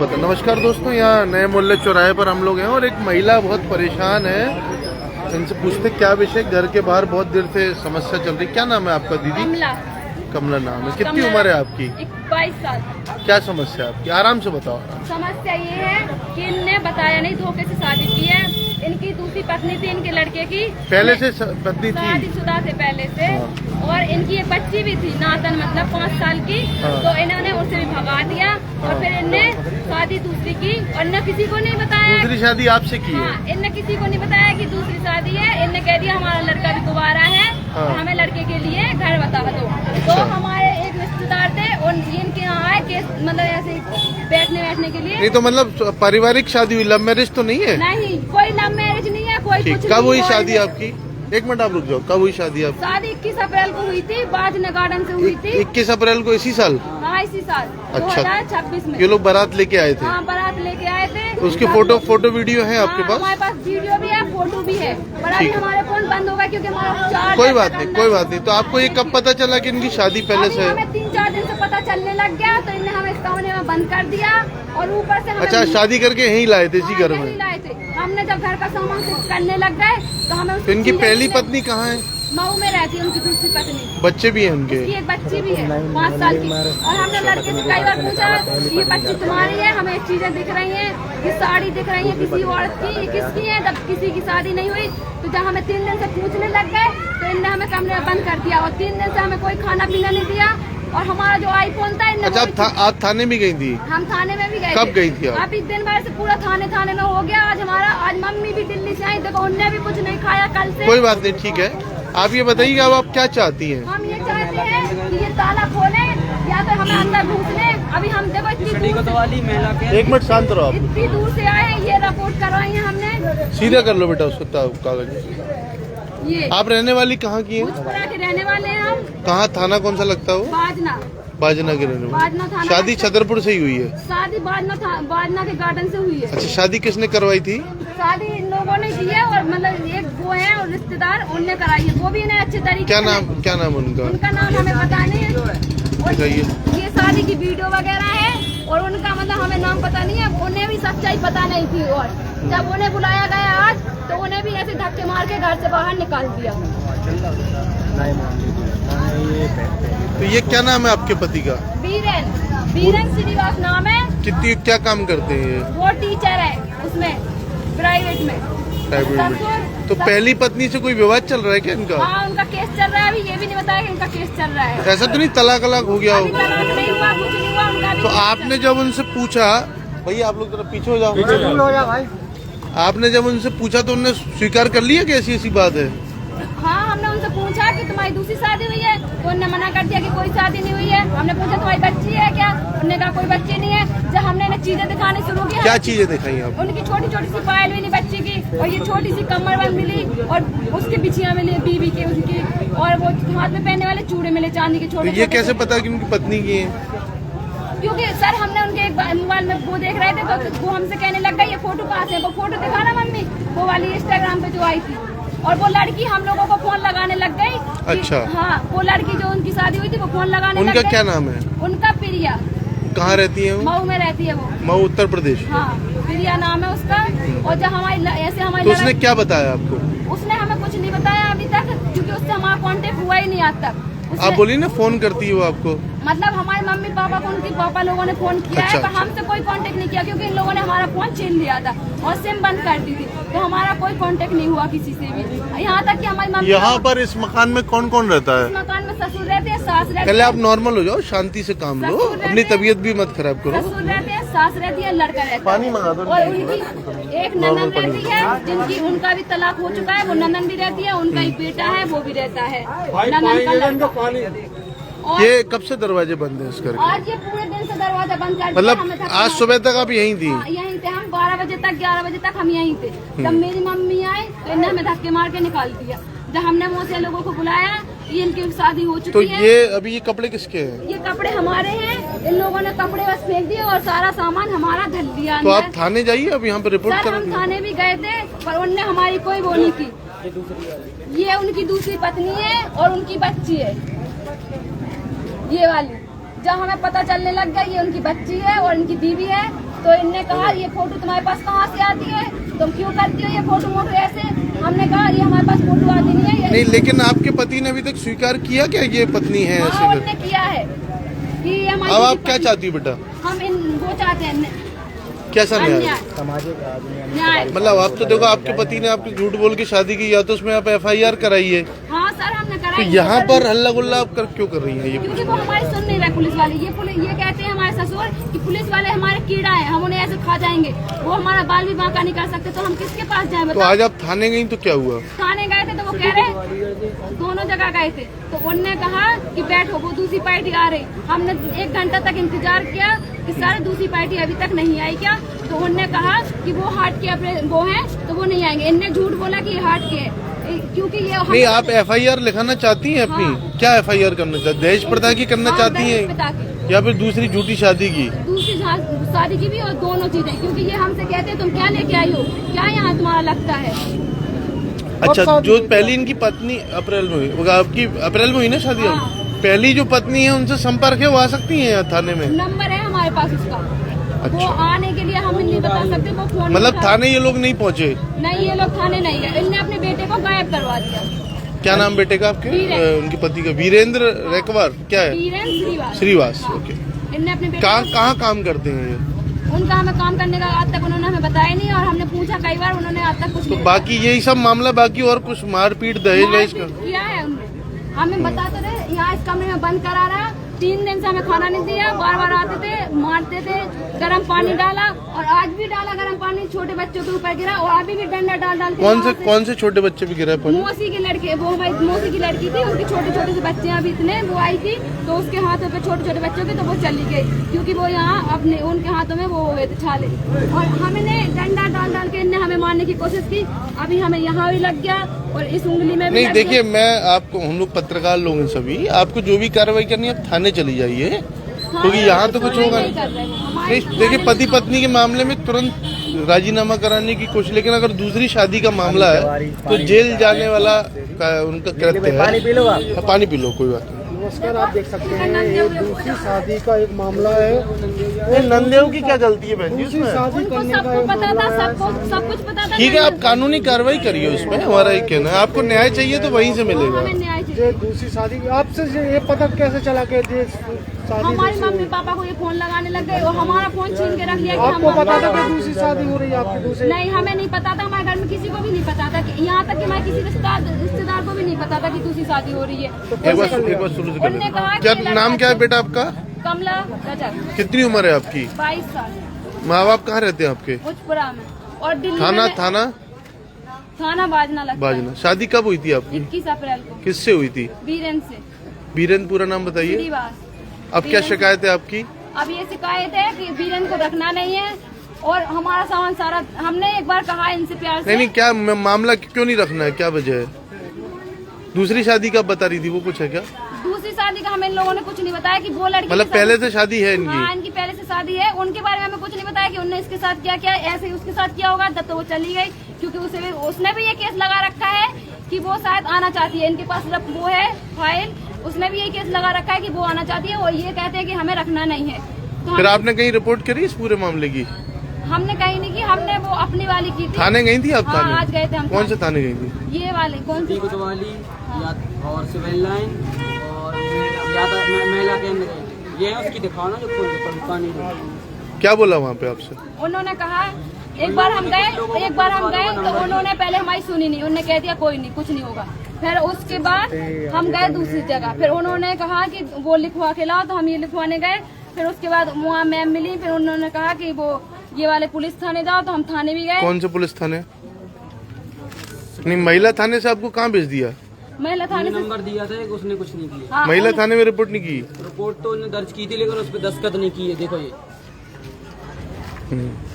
पता। नमस्कार दोस्तों, यहाँ नए मोहल्ले चौराहे पर हम लोग हैं और एक महिला बहुत परेशान है। इनसे पूछते क्या विषय, घर के बाहर बहुत देर से समस्या चल रही। क्या नाम है आपका दीदी? कमला नाम है। कितनी उम्र है आपकी? 22 साल। क्या समस्या है आपकी? आराम से बताओ। समस्या ये है कि इनने बताया नहीं, धोखे से शादी की है। इनकी दूसरी पत्नी थी इनके लड़के की, पहले से पत्नी थी, शादीशुदा से पहले से। और इनकी एक बच्ची भी थी नातन, मतलब 5 साल की। तो इन्होंने उससे भी भगा दिया और फिर इनने शादी दूसरी की और इन्हें किसी को नहीं बताया। दूसरी शादी आपसे की है? इनने किसी को नहीं बताया कि दूसरी शादी है। इनने कह दिया हमारा लड़का भी दोबारा है और हमें लड़के के लिए घर बता दो। तो हमारे एक रिश्तेदार थे और इनके यहाँ आए केस, मतलब ऐसे बैठने के लिए। नहीं तो मतलब पारिवारिक शादी हुई, लव मैरिज तो नहीं है? नहीं, कोई लव मैरिज नहीं है, कोई कुछ नहीं। कब हुई शादी आपकी? एक मिनट आप रुक जाओ। कब हुई शादी आपकी? शादी 21 अप्रैल को हुई थी, बाजना गार्डन से हुई थी। 21 अप्रैल को इसी साल? हाँ, इसी साल। अच्छा, 2026 में ये लोग बारात लेके आए थे? हाँ, बारात लेके आए थे। उसके फोटो वीडियो है आपके पास? हमारे पास वीडियो भी है, फोटो भी है, पर अभी हमारे फोन बंद होगा क्योंकि हमारा कोई बात नहीं, कोई बात नहीं। तो आपको ये कब पता चला कि इनकी शादी पहले से है? हमें 3-4 दिन से पता चलने लग गया, तो इन्हें हमें इस कमरे में बंद कर दिया और ऊपर से अच्छा, शादी करके यहीं लाए थे इसी घर में? लाए थे। हमने जब घर का सामान शिफ्ट करने लग गए तो हमें। तो इनकी पहली पत्नी कहाँ है? मऊ में रहती है उनकी दूसरी पत्नी। बच्चे भी हैं उनके? एक बच्ची भी है 5 साल की। और हमने लड़के से कई बार पूछा ये बच्ची तुम्हारी है? हमें चीजें दिख रही हैं, ये साड़ी दिख रही है किसी औरत की, ये किसकी है? जब किसी की शादी नहीं हुई तो जब हमें 3 दिन से पूछने लग गए तो इनने हमें कमरे में बंद कर दिया और 3 दिन से हमें कोई खाना पीना नहीं दिया। और हमारा जो आईफोन था। अच्छा, आप थाने में गई थी? हम थाने में भी गए। कब गई थी आप? अभी दिन भर से पूरा थाने में हो गया। आज मम्मी भी दिल्ली से आई, देखो उनने भी कुछ नहीं खाया कल से। कोई बात नहीं, ठीक है। आप ये बताइए अब आप क्या चाहती हैं? हम ये चाहते हैं कि ये ताला खोले या तो हमें अंदर घुस ले। अभी हम देखो इतनी एक मिनट शांत रहो। इतनी दूर से आए, ये रिपोर्ट करवाई है हमने। सीधा कर लो बेटा उसको कागज। ये आप रहने वाली कहाँ की हैं? भोजपुरा के रहने वाले हैं हम। कहाँ थाना कौन सा लगता है वो? बाजना के रहने वाले। शादी छतरपुर से ही हुई है? शादी बाजना के गार्डन से हुई है। अच्छा, शादी किसने करवाई थी? शादी इन लोगों ने की है और मतलब एक वो है और रिश्तेदार उनने कराई है, वो भी इन्हें अच्छे तरीके। क्या नाम उनका? उनका नाम हमें पता नहीं है। और ये शादी की वीडियो वगैरह है और उनका मतलब हमें नाम पता नहीं है। उन्हें भी सच्चाई पता नहीं थी और जब उन्हें बुलाया गया आज तो उन्हें भी ऐसे धक्के मार के घर से बाहर निकाल दिया। तो ये क्या नाम है आपके पति का? बीरेन श्रीवास नाम है। क्या काम करते हैं? वो टीचर है उसमें, प्राइवेट में। तो पहली पत्नी से कोई विवाद चल रहा है क्या इनका? हाँ, उनका केस चल रहा है। अभी ये भी नहीं बताया कि इनका केस चल रहा है। ऐसा तो नहीं तलाक हो गया हो? नहीं हुआ, कुछ नहीं हुआ उनका। तो आपने जब उनसे पूछा, भैया आप लोग जरा पीछे हो जाओ भाई। आपने जब उनसे पूछा तो उन्होंने स्वीकार कर लिया कि ऐसी बात है? हाँ, हमने उनसे पूछा कि तुम्हारी दूसरी शादी हुई है तो उन्होंने मना कर दिया कि कोई शादी नहीं हुई है। हमने पूछा तुम्हारी बच्ची है क्या? उन्होंने कहा कोई बच्ची नहीं है। जब हमने इन्हें चीजें दिखानी शुरू की। क्या चीजें दिखाई आप? उनकी छोटी सी पायल मिली बच्ची की और ये छोटी सी कमरबंद मिली और उसके बिछियाँ मिली बीवी की उनकी, और वो हाथ में पहनने वाले चूड़े मिले चांदी के छोटे। ये कैसे पता कि उनकी पत्नी की है? क्योंकि सर हमने उनके एक मोबाइल में वो देख रहे थे तो वो हमसे कहने लग गए ये फोटो कहाँ से? वो फोटो दिखा ना मम्मी, वो वाली इंस्टाग्राम पे जो आई थी। और वो लड़की हम लोगों को फोन लगाने लग गई। अच्छा। हाँ, वो लड़की जो उनकी शादी हुई थी वो फोन लगाने लग गई। उनका क्या नाम है? उनका प्रिया। कहाँ रहती है वो? मऊ में रहती है वो। मऊ उत्तर प्रदेश? हाँ, प्रिया नाम है उसका। और जब हमारी तो उसने क्या बताया आपको? उसने हमें कुछ नहीं बताया अभी तक, क्योंकि उससे हमारा कांटेक्ट हुआ ही नहीं आज तक। आप बोली ना फोन करती है वो आपको? मतलब हमारे मम्मी पापा को उनके पापा लोगों ने फोन किया है, पर हमसे कोई कांटेक्ट नहीं किया क्योंकि इन लोगों ने हमारा फोन छीन लिया था और सिम बंद कर दी थी। तो हमारा कोई कांटेक्ट नहीं हुआ किसी से भी। यहाँ तक कि हमारी मम्मी। यहाँ पर इस मकान में कौन कौन रहता है? इस मकान में ससुर रहते हैं, सास रहती है। पहले आप नॉर्मल हो जाओ, शांति से काम लो, अपनी तबीयत भी मत खराब करो। ससुर रहते हैं, सास रहती है, लड़का रहता है। पानी मंगा दो। और उनकी एक ननद रहती है जिनकी उनका भी तलाक हो चुका है, वो ननद भी रहती है। उनका एक बेटा है वो भी रहता है, ननद का लड़का। ये कब से दरवाजे बंद है इस घर के? आज ये पूरे दिन से दरवाजा बंद कर दिया। मतलब आज सुबह तक आप यहीं थी? यहीं थे हम, 12 बजे तक 11 बजे तक हम यहीं थे। जब मेरी मम्मी आई तो इन्हें हमें धक्के मार के निकाल दिया। जब हमने मुँह से लोगों को बुलाया, ये इनकी शादी हो चुकी है। तो ये अभी ये कपड़े किसके हैं? ये कपड़े हमारे हैं। इन लोगों ने कपड़े बस फेंक दिए और सारा सामान हमारा धल दिया। तो आप थाने जाइए, अब यहाँ पे रिपोर्ट सर हम थाने भी गए थे पर उनने हमारी कोई वो नहीं की। ये उनकी दूसरी पत्नी है और उनकी बच्ची है, ये वाली। जब हमें पता चलने लग गया ये उनकी बच्ची है और उनकी बीवी है तो इनने कहा ये फोटो तुम्हारे पास कहाँ से आती है, तुम क्यों करती हो ये फोटो मोटो ऐसे। हमने कहा ये हमारे पास फोटो आती नहीं है। नहीं, लेकिन आपके पति ने अभी तक स्वीकार किया क्या ये पत्नी है ऐसे? हाँ, उन्होंने किया है कि हमारी। अब आप क्या चाहती हो बेटा? हम वो चाहते हैं कैसा न्याय? न्याय। मतलब आप तो देखो, आपके पति ने आपकी झूठ बोल के शादी की, या तो उसमें आप FIR कराइए। हाँ सर, हमने तो कराई। यहाँ पर हल्ला गुल्ला आप क्यों कर रही हैं ये? क्योंकि वो हमारी सुन नहीं रहे पुलिस वाले। ये कहते हैं हमारे ससुर कि पुलिस वाले हमारे कीड़ा है, हम उन्हें ऐसे खा जाएंगे, वो हमारा बाल भी बांका नहीं कर सकते, तो हम किसके पास जाए? तो आज आप थाने गई तो क्या हुआ? थाने गए थे तो वो कह रहे, दोनों जगह गए थे, तो उनने कहा कि बैठो, वो दूसरी पार्टी आ रही। हमने 1 घंटा तक इंतजार किया कि सर दूसरी पार्टी अभी तक नहीं आई क्या? तो उनने कहा कि वो हार्ट के अपने वो हैं तो वो नहीं आएंगे। इनने झूठ बोला कि ये हार्ट के है, क्योंकि ये नहीं। आप FIR लिखाना चाहती हैं अपनी? हाँ। क्या FIR करना चाहती? दहेज प्रथा की करना चाहती हैं, या फिर दूसरी झूठी शादी की? दूसरी शादी की भी, और दोनों चीजें, क्योंकि ये हमसे कहते हैं तुम क्या लेके आई हो, क्या यहाँ तुम्हारा लगता है। अच्छा, जो पहली इनकी पत्नी अप्रैल में हुई, आपकी अप्रैल में हुई ना शादी? हाँ। पहली जो पत्नी है उनसे संपर्क है, वो आ सकती है थाने में? नंबर है हमारे पास उसका। अच्छा। वो आने के लिए हम नहीं बता सकते, वो फोन मतलब थाने ये लोग नहीं पहुँचे? नहीं, ये लोग थाने नहीं गए। इनने अपने बेटे को गायब करवा दिया। क्या नाम बेटे का आपके? उनके पति का? वीरेंद्र रेकवार क्या है? वीरेंद्र श्रीवास। हाँ। ओके। इनने अपने बेटे कहाँ काम करते हैं ये? उनका हमें काम करने का आज तक उन्होंने हमें बताया नहीं, और हमने पूछा कई बार, उन्होंने आज तक कुछ तो नहीं बाकी यही सब मामला, बाकी और कुछ मारपीट दहेज वहेज का? किया है उन्होंने। हमें बताते रहे, यहाँ इस कमरे में बंद करा रहा, 3 दिन से हमें खाना नहीं दिया, बार बार आते थे, मारते थे, गर्म पानी डाला, और आज भी डाला गर्म पानी, छोटे बच्चों के ऊपर गिरा, और अभी भी डंडा डाल के। कौन से छोटे बच्चे भी गिरा है? मौसी की लड़के, वो हमारी मौसी की लड़की थी, उनके छोटे छोटे से बच्चे अभी इतने, वो आई थी तो उसके हाथों पे छोटे छोटे बच्चों के, तो वो चली गई, क्योंकि वो यहाँ अपने उनके हाथों में वो हो गए थे छाले, और हमने डंडा डाल के इनने हमें मारने की कोशिश की। अभी हमें यहाँ भी लग गया और इस उंगली में भी नहीं, लग देखिए, गया। मैं आपको, हम लोग पत्रकार लोग हैं सभी, आपको जो भी कार्रवाई करनी है आप थाने चली जाइए, क्योंकि यहाँ तो कुछ होगा नहीं। देखिए, पति पत्नी के मामले में तुरंत राजीनामा कराने की कोशिश, लेकिन अगर दूसरी शादी का मामला है तो जेल जाने वाला उनका कृत्य है। पानी पी लो, कोई बात नहीं। नमस्कार, आप देख सकते हैं ये दूसरी शादी का एक मामला है। नंदेव की क्या गलती है बहन जी दूसरी उसमें? शादी उनको करने का सबको एक पता था, मामला है। सब कुछ पता था। ठीक है, आप कानूनी कार्रवाई करिए उसमें, हमारा ये कहना है। आपको न्याय चाहिए तो वहीं से मिलेगा। हमें न्याय चाहिए। ये दूसरी शादी आपसे ये पता कैसे चला के ये शादी? हमारी मम्मी पापा को ये फोन लगाने लग गए और हमारा फोन छीन के रख लिया कि आपको हम पता था कि दूसरी शादी हो रही है आपकी? दूसरी नहीं, हमें नहीं पता था, हमारे घर में किसी को भी नहीं पता था, कि यहाँ तक कि हमारे किसी रिश्तेदार को भी नहीं पता था कि दूसरी शादी हो रही है। एक बार शुरू से कर उन्होंने कहा लेते। क्या कि नाम क्या है बेटा आपका? कमला रजक। कितनी उम्र है आपकी? 22 साल। माँ बाप कहाँ रहते हैं आपके? उचपुरा में, और दिल्ली थाना में थाना बाजना लगता है। बाजना। शादी कब हुई थी आपकी? 21 अप्रैल को। किससे हुई थी? वीरेंद्र से। वीरेंद्र पूरा नाम बताइए। श्रीवास। अब क्या शिकायत है आपकी? अब ये शिकायत है कि वीरेंद्र को रखना नहीं है, और हमारा सामान सारा, हमने एक बार कहा इनसे प्यार से। नहीं, क्या मामला क्यों नहीं रखना है, क्या वजह है? दूसरी शादी कब बता रही थी, वो कुछ है क्या? दूसरी शादी का हमें इन लोगों ने कुछ नहीं बताया कि वो लड़की मतलब के साथ- पहले से शादी है हाँ, इनकी? इनकी पहले से शादी है। उनके बारे में हमें कुछ नहीं बताया कि उनने इसके साथ क्या किया, ऐसे ही उसके साथ किया होगा, तब तो वो चली गई, क्योंकि उसने भी ये केस लगा रखा है कि वो शायद आना चाहती है। इनके पास वो है फाइल, उसने भी ये केस लगा रखा है कि वो आना चाहती है, और ये कहते हैं कि हमें रखना नहीं है। तो फिर आपने कहीं रिपोर्ट करी इस पूरे मामले की? हमने कहीं नहीं की, हमने वो अपनी वाली की थी। थाने गई थी आप? हाँ, थाने आज गए थे हम। कौन से थाने गई थी? ये वाले कौन सी? कोतवाली और सिविल लाइन और महिला केंद्र, ये है उसकी दिखाओ ना, जो पानी। क्या बोला वहाँ पे आपसे? उन्होंने कहा, एक बार हम गए तो उन्होंने पहले हमारी सुनी नहीं, उन्होंने कह दिया कोई नहीं, कुछ नहीं होगा। फिर उसके बाद हम गए दूसरी जगह, फिर उन्होंने कहा कि वो लिखवा के लाओ, तो हम ये लिखवाने गए। फिर उसके बाद वहाँ मैम मिली, फिर उन्होंने कहा कि वो ये वाले पुलिस थाने जाओ, तो हम थाने भी गए। कौन से पुलिस थाने? नहीं, महिला थाने से आपको कहाँ भेज दिया? महिला थाने से। नंबर दिया था, उसने कुछ नहीं किया। हाँ, महिला थाने में रिपोर्ट नहीं की? रिपोर्ट तो उन्होंने दर्ज की थी, लेकिन उस पर दस्तखत नहीं किए। देखो ये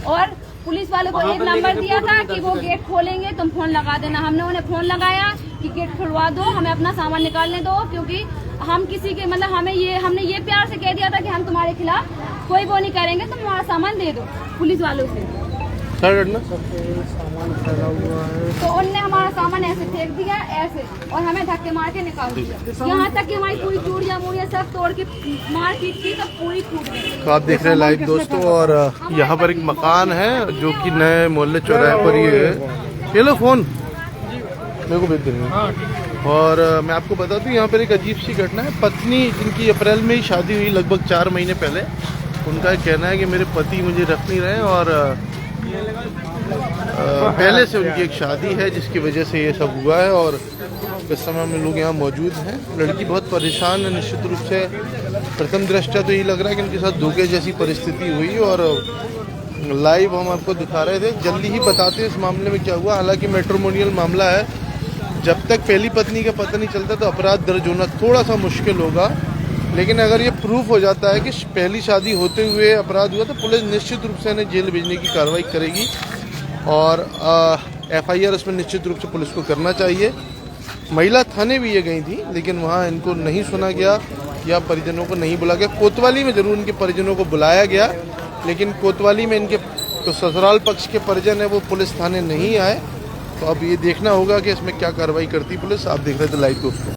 और पुलिस वाले को एक नंबर दिया था कि वो गेट खोलेंगे, तुम फोन लगा देना। हमने उन्हें फोन लगाया कि गेट खुलवा दो, हमें अपना सामान निकालने दो, क्योंकि हम किसी के मतलब हमने ये प्यार से कह दिया था कि हम तुम्हारे खिलाफ कोई वो नहीं करेंगे, तुम हमारा सामान दे दो पुलिस वालों से। साइड हटना। सबके सामान फैला हुआ है। तो उनने हमारा सामान ऐसे फेंक दिया ऐसे, और हमें धक्के मार के निकाल दिया। यहाँ तक कि हमारी पूरी चूड़ियाँ मूड़ियाँ सब तोड़ के मार पीट की सब पूरी टूट गई। तो आप देख रहे हैं लाइव दोस्तों, और यहाँ पर एक मकान है जो कि नए मोहल्ले चौराहे पर ही है। ये लो फोन मेरे को भेज देंगे। और मैं आपको बता दूं यहाँ पर एक अजीब सी घटना है। पत्नी जिनकी अप्रैल में ही शादी हुई लगभग 4 महीने पहले, उनका कहना है कि मेरे पति मुझे रख नहीं रहे और पहले से उनकी एक शादी है जिसकी वजह से ये सब हुआ है। और इस समय हम लोग यहाँ मौजूद हैं। लड़की बहुत परेशान है निश्चित रूप से। प्रथम दृष्टया तो यही लग रहा है कि उनके साथ धोखे जैसी परिस्थिति हुई, और लाइव हम आपको दिखा रहे थे। जल्दी ही बताते हैं इस मामले में क्या हुआ। हालांकि मैट्रिमोनियल मामला है, जब तक पहली पत्नी का पता नहीं चलता तो अपराध दर्ज होना थोड़ा सा मुश्किल होगा। लेकिन अगर ये प्रूफ हो जाता है कि पहली शादी होते हुए अपराध हुआ तो पुलिस निश्चित रूप से इन्हें जेल भेजने की कार्रवाई करेगी, और FIR उसमें निश्चित रूप से पुलिस को करना चाहिए। महिला थाने भी ये गई थी, लेकिन वहाँ इनको नहीं सुना गया या परिजनों को नहीं बुलाया गया। कोतवाली में जरूर इनके परिजनों को बुलाया गया, लेकिन कोतवाली में इनके तो ससुराल पक्ष के परिजन है वो पुलिस थाने नहीं आए। तो अब ये देखना होगा कि इसमें क्या कार्रवाई करती पुलिस। आप देख रहे थे लाइव दोस्तों।